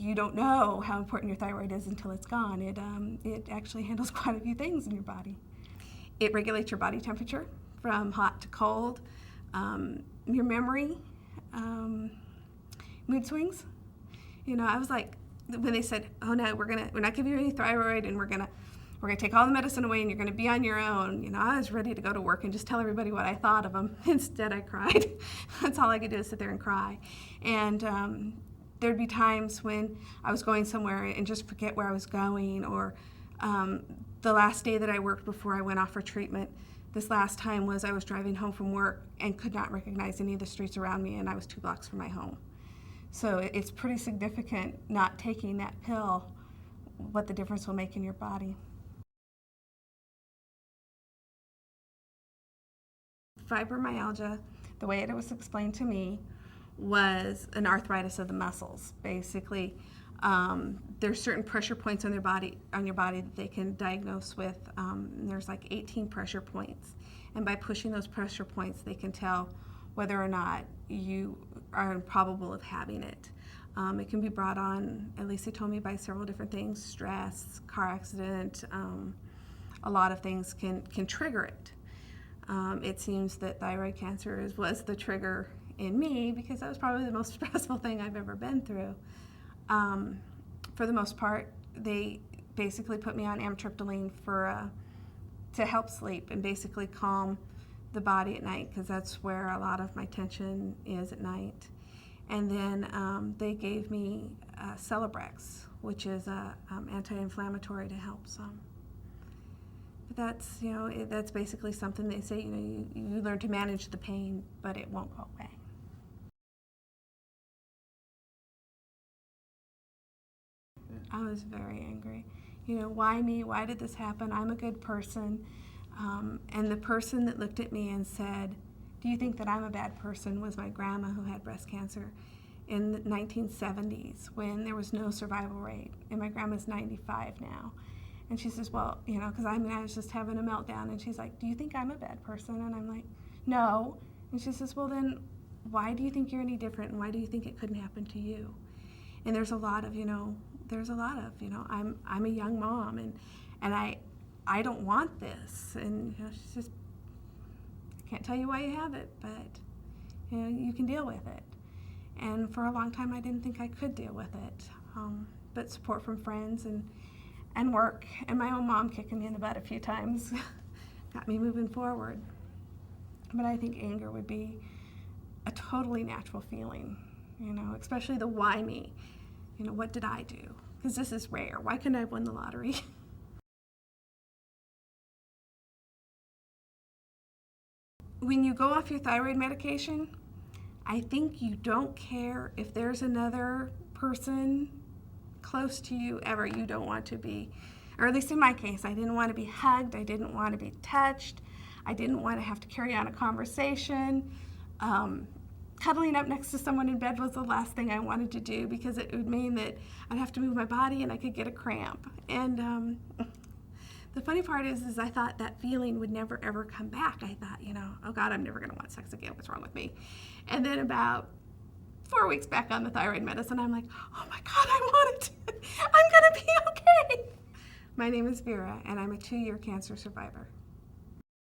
you don't know how important your thyroid is until it's gone. It actually handles quite a few things in your body. It regulates your body temperature from hot to cold, your memory, mood swings. I was like, when they said, "Oh no, we're not giving you any thyroid, and we're gonna take all the medicine away, and you're gonna be on your own," I was ready to go to work and just tell everybody what I thought of them. Instead, I cried. That's all I could do is sit there and cry. And there'd be times when I was going somewhere and just forget where I was going, or the last day that I worked before I went off for treatment, this last time was I was driving home from work and could not recognize any of the streets around me, and I was 2 blocks from my home. So it's pretty significant not taking that pill, what the difference will make in your body. Fibromyalgia, the way it was explained to me, was an arthritis of the muscles. Basically, there's certain pressure points on your body that they can diagnose with. There's like 18 pressure points, and by pushing those pressure points, they can tell whether or not you are probable of having it. It can be brought on, at least they told me, by several different things: stress, car accident. A lot of things can trigger it. It seems that thyroid cancer was the trigger in me, because that was probably the most stressful thing I've ever been through. For the most part, they basically put me on amitriptyline to help sleep and basically calm the body at night, because that's where a lot of my tension is at night. And then they gave me Celebrex, which is a anti-inflammatory to help some. But that's basically something they say, you learn to manage the pain, but it won't go away. I was very angry. Why me? Why did this happen? I'm a good person. And the person that looked at me and said, "Do you think that I'm a bad person?" was my grandma, who had breast cancer in the 1970s, when there was no survival rate. And my grandma's 95 now. And she says, "Well, because I was just having a meltdown." And she's like, "Do you think I'm a bad person?" And I'm like, "No." And she says, "Well, then why do you think you're any different? And why do you think it couldn't happen to you?" And there's a lot of, I'm a young mom, and I don't want this. And she says, "I can't tell you why you have it, but you can deal with it." And for a long time, I didn't think I could deal with it. But support from friends and work, and my own mom kicking me in the butt a few times got me moving forward. But I think anger would be a totally natural feeling, especially the why me. What did I do? Because this is rare. Why couldn't I have won the lottery? When you go off your thyroid medication, I think you don't care if there's another person close to you ever you don't want to be. Or at least in my case, I didn't want to be hugged. I didn't want to be touched. I didn't want to have to carry on a conversation. Cuddling up next to someone in bed was the last thing I wanted to do, because it would mean that I'd have to move my body and I could get a cramp. And the funny part is I thought that feeling would never ever come back. I thought, oh God, I'm never going to want sex again. What's wrong with me? And then about 4 weeks back on the thyroid medicine, I'm like, oh my God, I want it. I'm going to be okay. My name is Vera, and I'm a 2-year cancer survivor.